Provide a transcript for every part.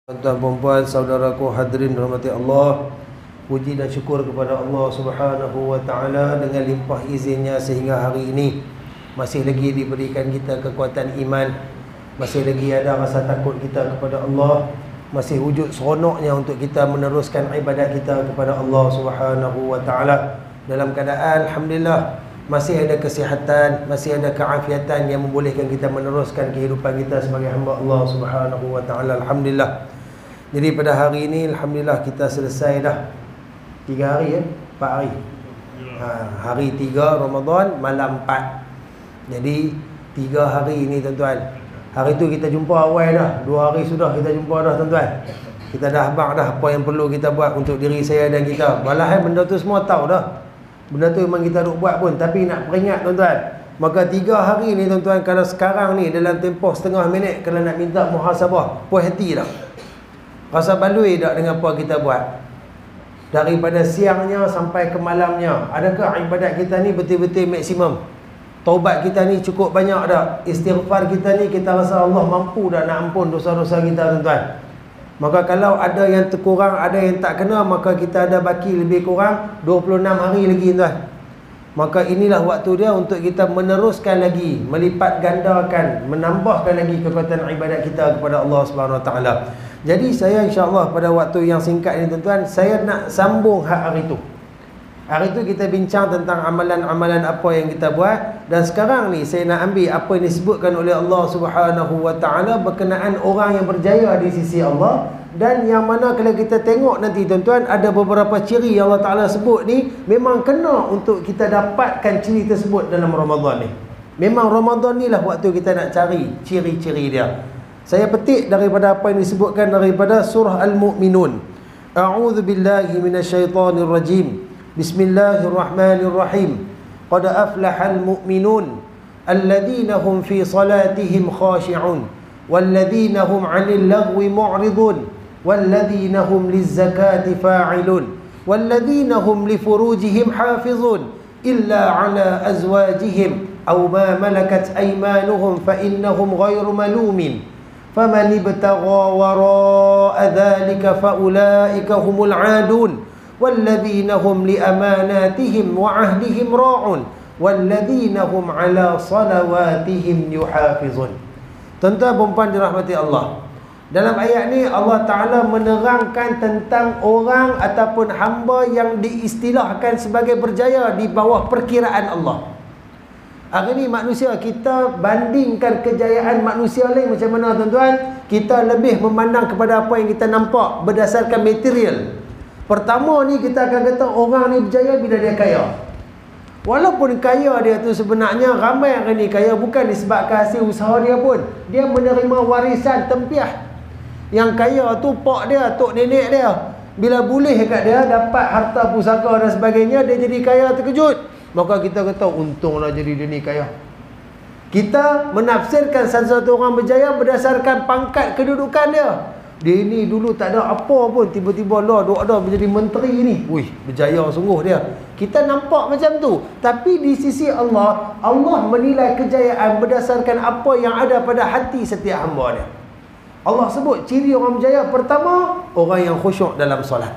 Tuan-tuan, puan, saudaraku hadirin rahmati Allah, puji dan syukur kepada Allah Subhanahu wa taala dengan limpah izinnya sehingga hari ini masih lagi diberikan kita kekuatan iman, masih lagi ada rasa takut kita kepada Allah, masih wujud seronoknya untuk kita meneruskan ibadat kita kepada Allah Subhanahu wa taala dalam keadaan alhamdulillah masih ada kesihatan, masih ada keafiatan yang membolehkan kita meneruskan kehidupan kita sebagai hamba Allah Subhanahu wa taala. Alhamdulillah. Jadi pada hari ini alhamdulillah kita selesai dah 3 hari 4 hari. Hari 3 Ramadan, malam 4. Jadi 3 hari ini tuan-tuan. Hari tu kita jumpa awal dah. 2 hari sudah kita jumpa dah tuan-tuan. Kita dah habaq dah apa yang perlu kita buat untuk diri saya dan kita. Walhasil benda tu semua tahu dah. Benda tu memang kita duk buat pun, tapi nak peringat tuan-tuan. Maka 3 hari ni tuan-tuan, kalau sekarang ni dalam tempoh setengah minit kalau nak minta muhasabah, puas hati dah. Rasa baloi tak dengan apa kita buat? Daripada siangnya sampai ke malamnya, adakah ibadat kita ni betul-betul maksimum? Taubat kita ni cukup banyak tak? Istighfar kita ni kita rasa Allah mampu dah nak ampun dosa-dosa kita tuan-tuan? Maka kalau ada yang terkurang, ada yang tak kena, maka kita ada baki lebih kurang 26 hari lagi tuan. Maka inilah waktu dia untuk kita meneruskan lagi, melipat gandakan, menambahkan lagi kekuatan ibadat kita kepada Allah Subhanahu Wa Taala. Jadi saya insya-Allah pada waktu yang singkat ini tuan-tuan, saya nak sambung hari itu. Hari itu kita bincang tentang amalan-amalan apa yang kita buat, dan sekarang ni saya nak ambil apa yang disebutkan oleh Allah Subhanahu Wa Taala berkenaan orang yang berjaya di sisi Allah, dan yang mana kalau kita tengok nanti tuan-tuan ada beberapa ciri yang Allah Taala sebut ni memang kena untuk kita dapatkan ciri tersebut dalam Ramadan ni. Memang Ramadan ni lah waktu kita nak cari ciri-ciri dia. Saya petik daripada apa yang disebutkan daripada surah Al-Mu'minun. A'udzu billahi minasyaitonir rajim. Bismillahirrahmanirrahim. Qad aflahal mu'minun alladhina hum fi salatihim khashi'un walladhina hum 'anil lagwi mu'ridun walladhina hum lizzakati fa'ilun walladhina hum li furujihim hafizun illa 'ala azwajihim aw ma malakat aymanuhum fa innahum ghairu malumin faman ibtagha wara'a dhalika fa ulaika humul 'adun walladzina hum li amanatihim wa 'ahdihim ra'un walladzina hum 'ala salawatihim yuhafizun. Tuan-tuan dan puan dirahmati Allah, dalam ayat ni Allah Ta'ala menerangkan tentang orang ataupun hamba yang diistilahkan sebagai berjaya di bawah perkiraan Allah. Hari ni manusia, kita bandingkan kejayaan manusia lain macam mana tuan-tuan? Kita lebih memandang kepada apa yang kita nampak berdasarkan material. Pertama ni kita akan kata orang ni berjaya bila dia kaya. Walaupun kaya dia tu sebenarnya ramai orang ni kaya bukan disebabkan hasil usaha dia pun. Dia menerima warisan tempiah. Yang kaya tu pak dia, tok nenek dia. Bila boleh kat dia dapat harta pusaka dan sebagainya, dia jadi kaya terkejut. Maka kita kata untunglah jadi dia ni kaya. Kita menafsirkan sesuatu orang berjaya berdasarkan pangkat kedudukan dia. Dia ni dulu tak ada apa pun, tiba-tiba lah duk ada menjadi menteri ni. Wih, berjaya sungguh dia. Kita nampak macam tu. Tapi di sisi Allah, Allah menilai kejayaan berdasarkan apa yang ada pada hati setiap hamba dia. Allah sebut ciri orang berjaya, pertama, orang yang khusyuk dalam solat.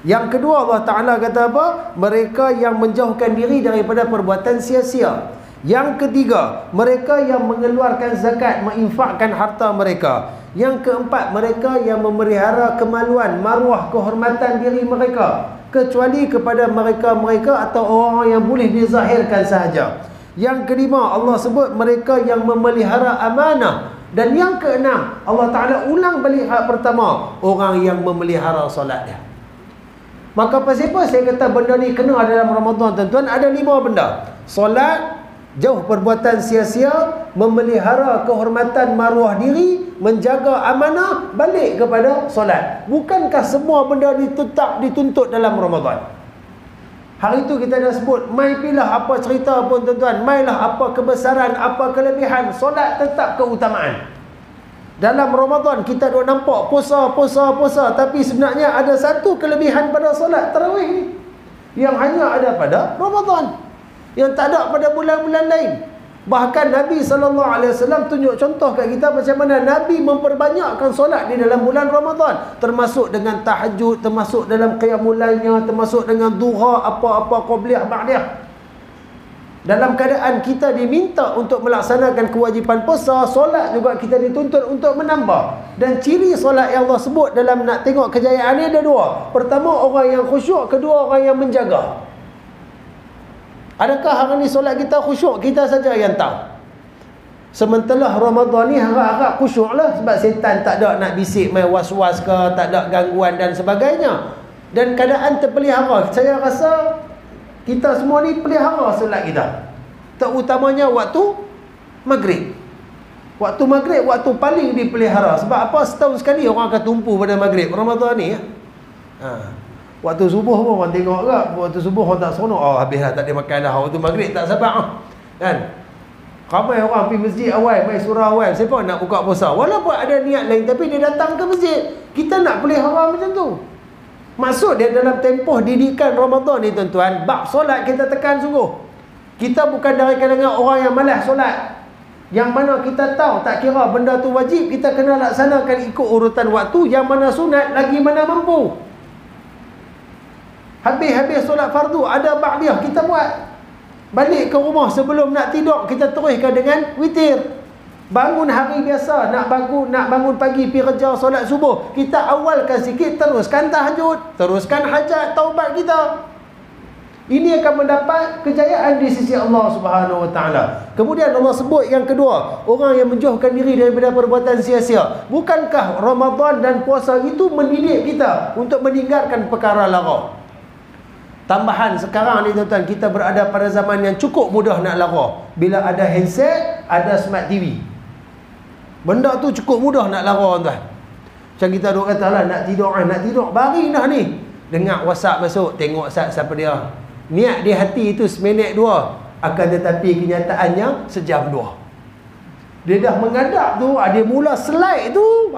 Yang kedua, Allah Ta'ala kata apa? Mereka yang menjauhkan diri daripada perbuatan sia-sia. Yang ketiga, mereka yang mengeluarkan zakat, menginfakkan harta mereka. Yang keempat, mereka yang memelihara kemaluan, maruah, kehormatan diri mereka, kecuali kepada mereka-mereka atau orang yang boleh dizahirkan sahaja. Yang kelima, Allah sebut mereka yang memelihara amanah. Dan yang keenam, Allah Ta'ala ulang balik hak pertama, orang yang memelihara solat dia. Maka apa saya kata benda ni kena dalam Ramadan tuan-tuan? Ada 5 benda. Solat, jauh perbuatan sia-sia, memelihara kehormatan maruah diri, menjaga amanah, balik kepada solat. Bukankah semua benda tetap dituntut dalam Ramadan? Hari itu kita dah sebut, mai pilah apa cerita pun tuan-tuan, mailah apa kebesaran, apa kelebihan, solat tetap keutamaan. Dalam Ramadan kita dah nampak puasa, tapi sebenarnya ada satu kelebihan pada solat tarawih ni yang hanya ada pada Ramadan, yang tak ada pada bulan-bulan lain. Bahkan Nabi SAW tunjuk contoh kat kita macam mana Nabi memperbanyakkan solat di dalam bulan Ramadan, termasuk dengan tahajud, termasuk dalam qiyamul lailnya, termasuk dengan duha, apa-apa qabliyah ba'diyah. Dalam keadaan kita diminta untuk melaksanakan kewajipan puasa, solat juga kita dituntut untuk menambah. Dan ciri solat yang Allah sebut dalam nak tengok kejayaan ni ada dua. Pertama, orang yang khusyuk. Kedua, orang yang menjaga. Adakah hari ni solat kita khusyuk? Kita saja yang tahu. Sementara Ramadan ni harap-harap khusyuk lah. Sebab setan tak ada nak bisik main was-was ke, tak ada gangguan dan sebagainya. Dan keadaan terpelihara. Saya rasa kita semua ni pelihara solat kita. Terutamanya waktu maghrib. Waktu maghrib, waktu paling dipelihara. Sebab apa? Setahun sekali orang akan tumpu pada maghrib Ramadan ni. Waktu subuh pun orang tengok ke, waktu subuh orang tak seronok. Oh, habislah, tak ada makan dah. Waktu maghrib tak sabar. Kan? Ramai orang pergi masjid awal, main surah awal. Siapa nak buka puasa? Walaupun ada niat lain, tapi dia datang ke masjid. Kita nak pelihara macam tu. Maksud dia dalam tempoh didikan Ramadan ni tuan-tuan, bab solat kita tekan sungguh. Kita bukan dari kalangan orang yang malas solat. Yang mana kita tahu tak kira benda tu wajib, kita kena laksanakan ikut urutan waktu. Yang mana sunat, lagi mana mampu. Habis-habis solat fardu, ada ba'diyah, kita buat. Balik ke rumah sebelum nak tidur, kita teruskan dengan witir. Bangun hari biasa, nak bangun pagi pergi kerja solat subuh, kita awalkan sikit, teruskan tahajud, teruskan hajat, taubat kita. Ini akan mendapat kejayaan di sisi Allah Subhanahu Wa Taala. Kemudian Allah sebut yang kedua, orang yang menjauhkan diri daripada perbuatan sia-sia. Bukankah Ramadan dan puasa itu mendidik kita untuk meninggalkan perkara lara? Tambahan sekarang ni tuan-tuan, kita berada pada zaman yang cukup mudah nak lara. Bila ada handset, ada smart TV. Benda tu cukup mudah nak lara tuan. Macam kita duk kata lah, nak tidur, baring dah ni. Dengar WhatsApp masuk, tengok siapa dia. Niat di hati itu seminit dua, akan tetapi kenyataannya sejam dua. Dia dah mengadap tu, dia mula slide tu,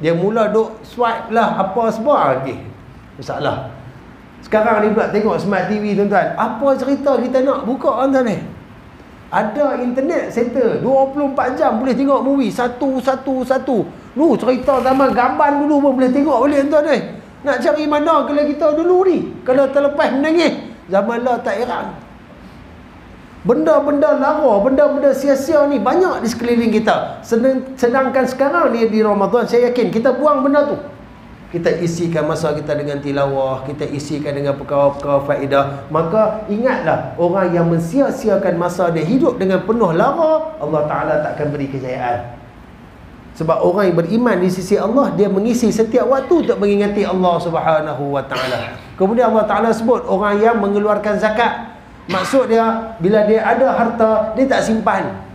dia mula duk swipe lah apa semua. Okay, masalah. Sekarang ni pula tengok smart TV tuan-tuan. Apa cerita kita nak buka tuan-tuan ni? Ada internet settle 24 jam boleh tengok movie satu. Lu cerita zaman gambar dulu pun boleh tengok boleh tuan-tuan ni. Nak cari mana kalau kita dulu ni? Kalau terlepas menangis, zaman lah tak heran. Benda-benda lara, benda-benda sia-sia ni banyak di sekeliling kita. Sedangkan sekarang ni di Ramadan, saya yakin kita buang benda tu. Kita isikan masa kita dengan tilawah, kita isikan dengan perkara-perkara faedah. Maka ingatlah, orang yang mensia-siakan masa dia hidup dengan penuh lara, Allah Ta'ala takkan beri kejayaan. Sebab orang yang beriman di sisi Allah, dia mengisi setiap waktu untuk mengingati Allah Subhanahu Wa Ta'ala. Kemudian Allah Ta'ala sebut orang yang mengeluarkan zakat. Maksud dia, bila dia ada harta, dia tak simpan.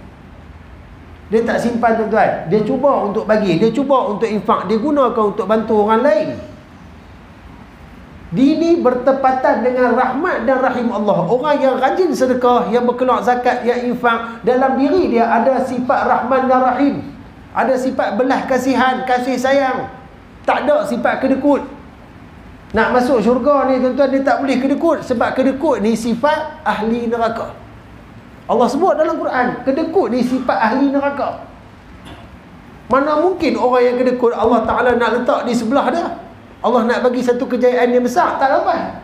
Dia tak simpan tuan-tuan. Dia cuba untuk bagi, dia cuba untuk infak, dia gunakan untuk bantu orang lain. Ini bertepatan dengan rahmat dan rahim Allah. Orang yang rajin sedekah, yang berkeluar zakat, yang infak, dalam diri dia ada sifat rahman dan rahim. Ada sifat belah kasihan, kasih sayang. Tak ada sifat kedekut. Nak masuk syurga ni tuan-tuan, dia tak boleh kedekut. Sebab kedekut ni sifat ahli neraka. Allah sebut dalam Quran, kedekut ni sifat ahli neraka. Mana mungkin orang yang kedekut Allah Ta'ala nak letak di sebelah dia? Allah nak bagi satu kejayaan yang besar, tak dapat.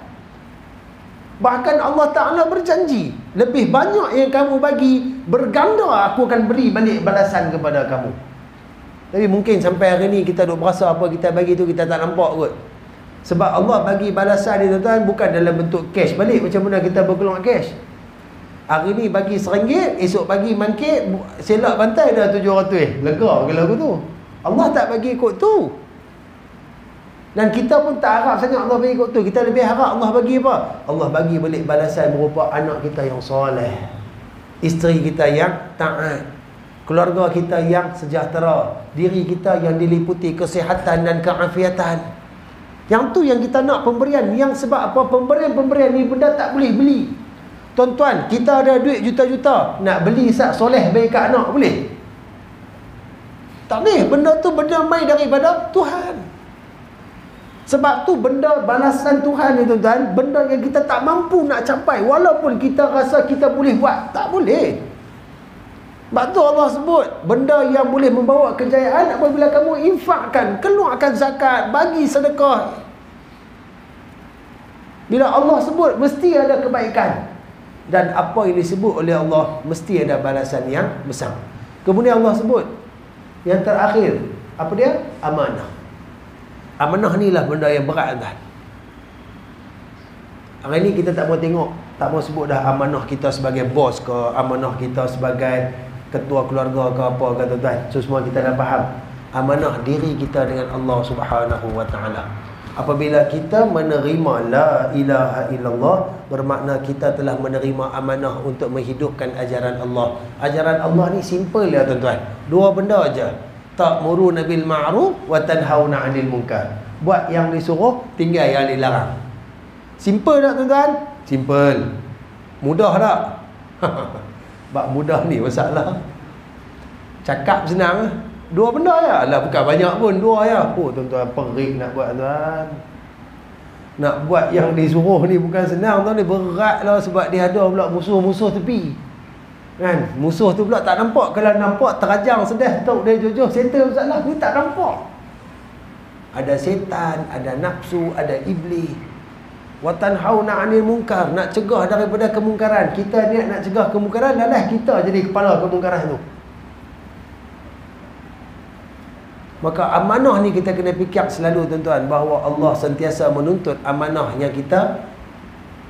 Bahkan Allah Ta'ala berjanji, lebih banyak yang kamu bagi, berganda aku akan beri balik balasan kepada kamu. Tapi mungkin sampai hari ni kita duk berasa apa kita bagi tu kita tak nampak kot. Sebab Allah bagi balasan ni tuan-tuan bukan dalam bentuk cash balik macam mana kita berkeluar cash. Hari ni bagi RM1, esok bagi mangkit, selak bantai dah 700. Lega ke lagu tu. Allah tak bagi ikut tu. Dan kita pun tak harap sangat Allah bagi ikut tu. Kita lebih harap Allah bagi apa? Allah bagi balik balasan berupa anak kita yang soleh, isteri kita yang taat, keluarga kita yang sejahtera, diri kita yang diliputi kesihatan dan keafiatan. Yang tu yang kita nak pemberian. Yang sebab apa? Pemberian ni benda tak boleh beli. Tuan-tuan, kita ada duit juta-juta, nak beli sak soleh bagi kat anak boleh? Tak boleh. Benda tu benda mai daripada Tuhan. Sebab tu benda balasan Tuhan ni tuan-tuan, benda yang kita tak mampu nak capai, walaupun kita rasa kita boleh buat, tak boleh. Sebab tu Allah sebut benda yang boleh membawa kejayaan apabila kamu infakkan, keluarkan zakat, bagi sedekah. Bila Allah sebut mesti ada kebaikan, dan apa yang disebut oleh Allah mesti ada balasan yang besar. Kemudian Allah sebut yang terakhir, apa dia? Amanah. Amanah ni lah benda yang berat tuan. Hari ni kita tak mau tengok, tak mau sebut dah amanah kita sebagai bos ke, amanah kita sebagai ketua keluarga ke apa ke tuan-tuan. So semua kita dah faham. Amanah diri kita dengan Allah Subhanahu wa taala. Apabila kita menerima la ilaha illallah, bermakna kita telah menerima amanah untuk menghidupkan ajaran Allah. Ajaran Allah ni simple ya tuan-tuan. Dua benda aja. Ta'muruna bil ma'ruf wa tanhauna 'anil munkar. Buat yang disuruh, tinggal yang dilarang. Simple tak tuan-tuan? Simple. Mudah tak? Bab mudah ni masalah. Cakap senang, dua benda ya. Alah bukan banyak pun, dua ya. Oh tuan-tuan, perik nak buat tuan. Nak buat yang disuruh ni bukan senang tuan, ni berat lah sebab dia ada pula musuh-musuh tepi. Kan? Musuh tu pula tak nampak. Kalau nampak terajang sedih, tahu dia jujur settle masalah ni, tak nampak. Ada setan, ada nafsu, ada iblis. Wa tanhauna 'anil munkar, nak cegah daripada kemungkaran. Kita niat nak cegah kemungkaran, lalah kita jadi kepala kemungkaran tu. Maka amanah ni kita kena fikir selalu tuan-tuan, bahawa Allah sentiasa menuntut amanah yang kita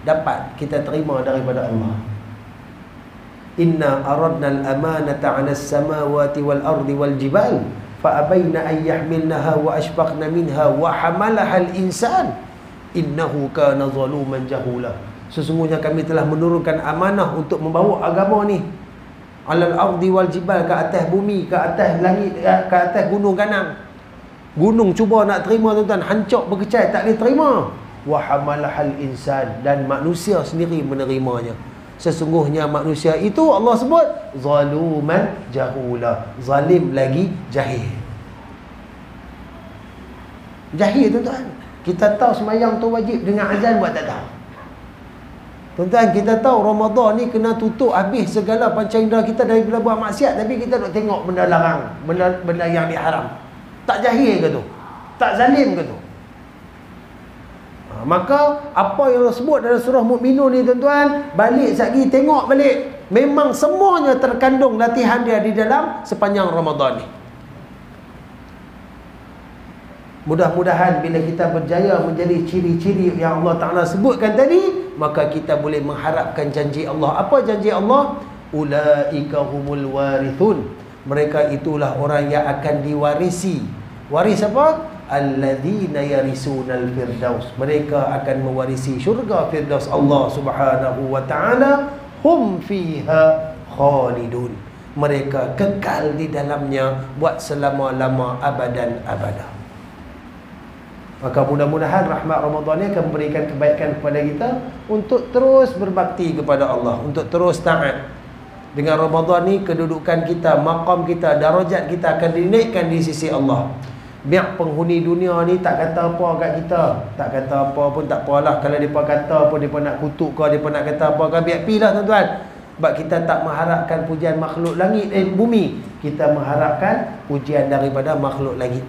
dapat, kita terima daripada Allah. Inna aradna al-amanata 'ala as-samawati wal ardi wal jibal fa abayna an yahmilnaha wa ashfaqna minha wa hamalaha al-insan innahu kana zaluman jahula. Sesungguhnya kami telah menurunkan amanah untuk membawa agama ni 'alal ardi wal jibal, ke atas bumi, ke atas langit, ke atas gunung ganang. Gunung cuba nak terima tuan-tuan, hancur berkecai, tak boleh terima. Wa hamalaha al-insan, dan manusia sendiri menerimanya. Sesungguhnya manusia itu Allah sebut zaluman jahula, zalim lagi jahil. Jahil tuan-tuan. Kita tahu semayang tu wajib dengan azan, buat tak tahu. Tuan-tuan, kita tahu Ramadan ni kena tutup habis segala panca indera kita daripada buat maksiat, tapi kita nak tengok benda larang, benda yang diharam. Tak jahil ke tu? Tak zalim ke tu? Maka apa yang Allah sebut dalam surah Mukminun ni tuan-tuan, balik sekali tengok balik, memang semuanya terkandung latihan dia di dalam sepanjang Ramadan ni. Mudah-mudahan bila kita berjaya menjadi ciri-ciri yang Allah Ta'ala sebutkan tadi, maka kita boleh mengharapkan janji Allah. Apa janji Allah? Ulaika humul warithun, mereka itulah orang yang akan diwarisi. Waris apa? Alladzina yarisunal firdaus, mereka akan mewarisi syurga firdaus Allah Subhanahu wa taala. Hum fiha khalidun, mereka kekal di dalamnya buat selama-lama abadan abada. Maka mudah-mudahan rahmat Ramadan ni akan memberikan kebaikan kepada kita untuk terus berbakti kepada Allah, untuk terus taat. Dengan Ramadan ni kedudukan kita, maqam kita, darajat kita akan dinaikkan di sisi Allah. Biar penghuni dunia ni tak kata apa kat kita, tak kata apa pun tak apalah. Kalau mereka kata apa, mereka nak kutuk ke, mereka nak kata apa ke, biar pilah tuan-tuan. Sebab kita tak mengharapkan pujian makhluk langit bumi, kita mengharapkan pujian daripada makhluk langit.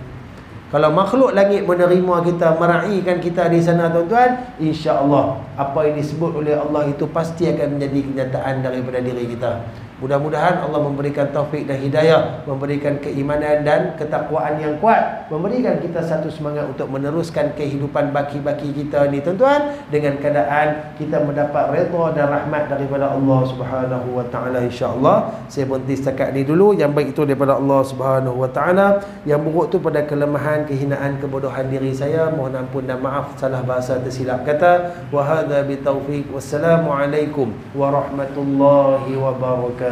Kalau makhluk langit menerima kita, meraihkan kita di sana tuan-tuan, insya-Allah apa yang disebut oleh Allah itu pasti akan menjadi kenyataan daripada diri kita. Mudah-mudahan Allah memberikan taufik dan hidayah, memberikan keimanan dan ketakwaan yang kuat, memberikan kita satu semangat untuk meneruskan kehidupan baki-baki kita ni tuan-tuan, dengan keadaan kita mendapat redha dan rahmat daripada Allah Subhanahu wa taala, insya-Allah. Saya berhenti setakat ni dulu. Yang baik itu daripada Allah Subhanahu wa taala, yang buruk tu pada kelemahan, kehinaan, kebodohan diri saya. Mohon ampun dan maaf salah bahasa tersilap kata. Wa hadza bitaufiq. Wassalamualaikum warahmatullahi wabarakatuh.